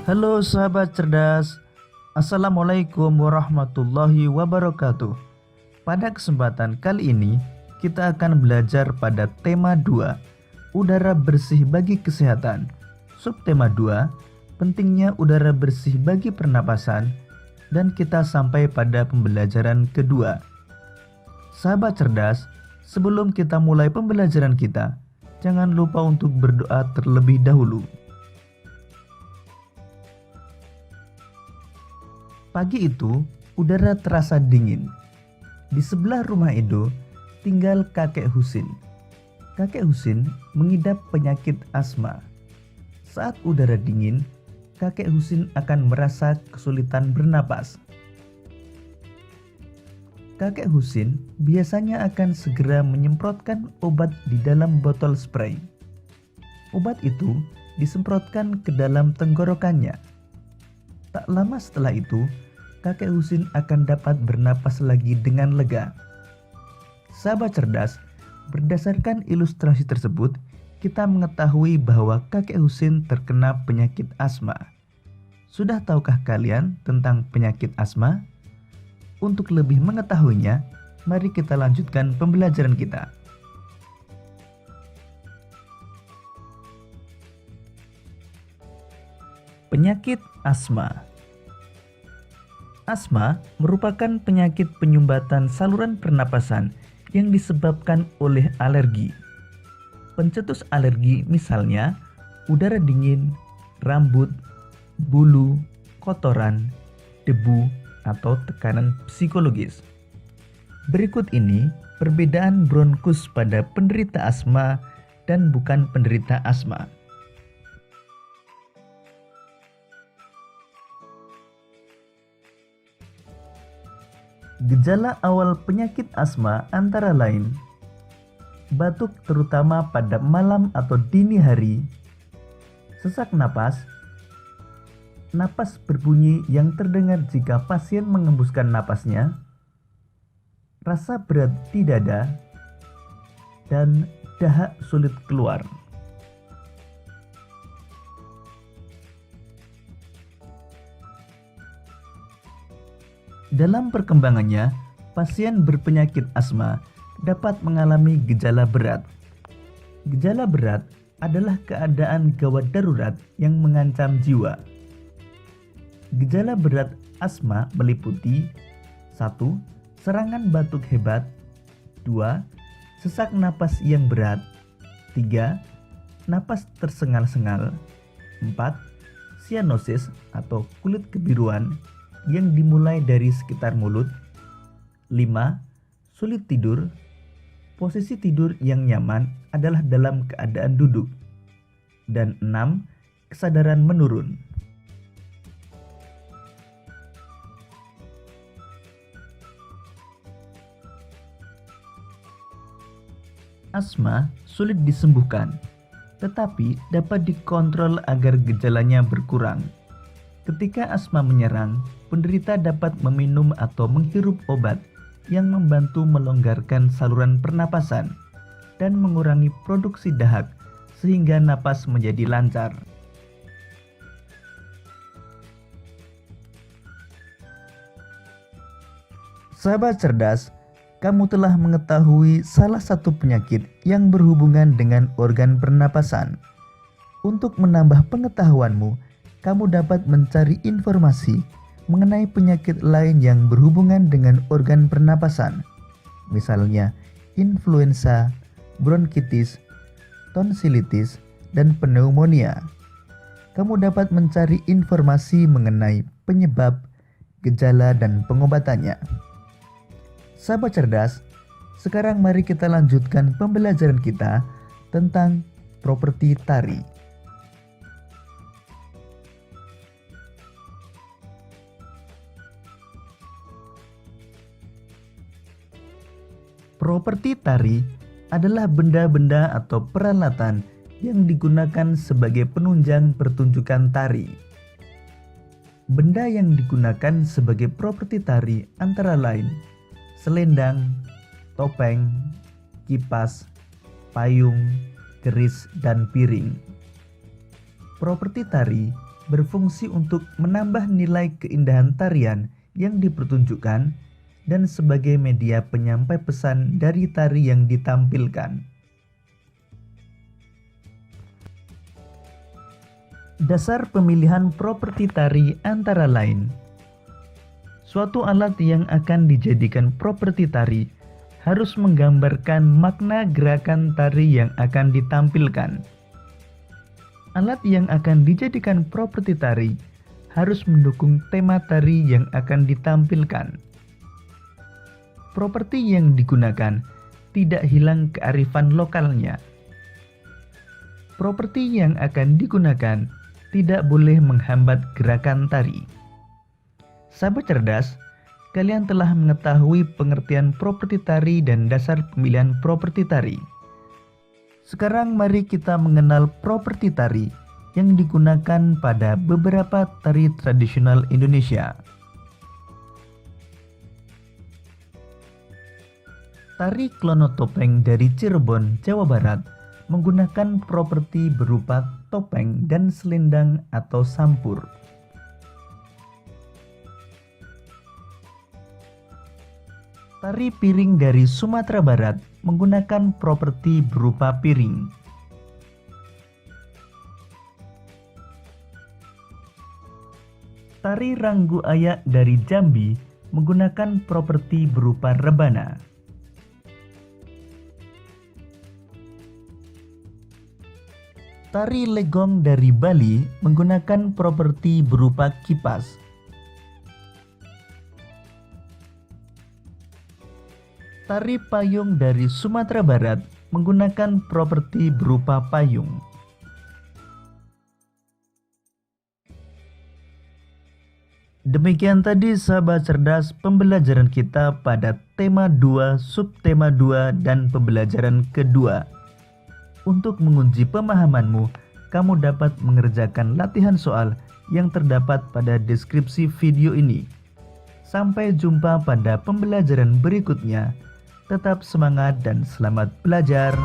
Halo sahabat cerdas, Assalamualaikum warahmatullahi wabarakatuh. Pada kesempatan kali ini, kita akan belajar pada tema 2, udara bersih bagi kesehatan. Subtema 2, pentingnya udara bersih bagi pernapasan, dan kita sampai pada pembelajaran kedua. Sahabat cerdas, sebelum kita mulai pembelajaran kita, jangan lupa untuk berdoa terlebih dahulu. Pagi itu, udara terasa dingin. Di sebelah rumah Edo, tinggal kakek Husin. Kakek Husin mengidap penyakit asma. Saat udara dingin, kakek Husin akan merasa kesulitan bernapas. Kakek Husin biasanya akan segera menyemprotkan obat di dalam botol spray. Obat itu disemprotkan ke dalam tenggorokannya. Tak lama setelah itu, kakek Husin akan dapat bernapas lagi dengan lega. Sahabat cerdas, berdasarkan ilustrasi tersebut, kita mengetahui bahwa kakek Husin terkena penyakit asma. Sudah tahukah kalian tentang penyakit asma? Untuk lebih mengetahuinya, mari kita lanjutkan pembelajaran kita. Penyakit asma. Asma merupakan penyakit penyumbatan saluran pernapasan yang disebabkan oleh alergi. Pencetus alergi misalnya udara dingin, rambut, bulu, kotoran, debu, atau tekanan psikologis. Berikut ini perbedaan bronkus pada penderita asma dan bukan penderita asma. Gejala awal penyakit asma antara lain batuk terutama pada malam atau dini hari, sesak napas, napas berbunyi yang terdengar jika pasien mengembuskan napasnya, rasa berat di dada, dan dahak sulit keluar. Dalam perkembangannya, pasien berpenyakit asma dapat mengalami gejala berat. Gejala berat adalah keadaan gawat darurat yang mengancam jiwa. Gejala berat asma meliputi 1. Serangan batuk hebat, 2. Sesak napas yang berat, 3. Napas tersengal-sengal, 4. Sianosis atau kulit kebiruan yang dimulai dari sekitar mulut, 5. Sulit tidur. Posisi tidur yang nyaman adalah dalam keadaan duduk, dan 6. Kesadaran menurun. Asma sulit disembuhkan, tetapi dapat dikontrol agar gejalanya berkurang. Ketika asma menyerang, penderita dapat meminum atau menghirup obat yang membantu melonggarkan saluran pernapasan dan mengurangi produksi dahak sehingga napas menjadi lancar. Sahabat cerdas, kamu telah mengetahui salah satu penyakit yang berhubungan dengan organ pernapasan. Untuk menambah pengetahuanmu, kamu dapat mencari informasi mengenai penyakit lain yang berhubungan dengan organ pernapasan, misalnya influenza, bronkitis, tonsilitis, dan pneumonia. Kamu dapat mencari informasi mengenai penyebab, gejala, dan pengobatannya. Sahabat cerdas, sekarang mari kita lanjutkan pembelajaran kita tentang properti tari. Properti tari adalah benda-benda atau peralatan yang digunakan sebagai penunjang pertunjukan tari. Benda yang digunakan sebagai properti tari antara lain selendang, topeng, kipas, payung, keris, dan piring. Properti tari berfungsi untuk menambah nilai keindahan tarian yang dipertunjukkan dan sebagai media penyampai pesan dari tari yang ditampilkan. Dasar pemilihan properti tari antara lain: suatu alat yang akan dijadikan properti tari harus menggambarkan makna gerakan tari yang akan ditampilkan. Alat yang akan dijadikan properti tari harus mendukung tema tari yang akan ditampilkan. Properti yang digunakan tidak hilang kearifan lokalnya. Properti yang akan digunakan tidak boleh menghambat gerakan tari. Sahabat cerdas, kalian telah mengetahui pengertian properti tari dan dasar pemilihan properti tari. Sekarang mari kita mengenal properti tari yang digunakan pada beberapa tari tradisional Indonesia. Tari Klono Topeng dari Cirebon, Jawa Barat menggunakan properti berupa topeng dan selendang atau sampur. Tari Piring dari Sumatera Barat menggunakan properti berupa piring. Tari Ranggu Ayak dari Jambi menggunakan properti berupa rebana. Tari Legong dari Bali menggunakan properti berupa kipas. Tari Payung dari Sumatera Barat menggunakan properti berupa payung. Demikian tadi sahabat cerdas pembelajaran kita pada tema 2, subtema 2 dan pembelajaran kedua. Untuk menguji pemahamanmu, kamu dapat mengerjakan latihan soal yang terdapat pada deskripsi video ini. Sampai jumpa pada pembelajaran berikutnya. Tetap semangat dan selamat belajar.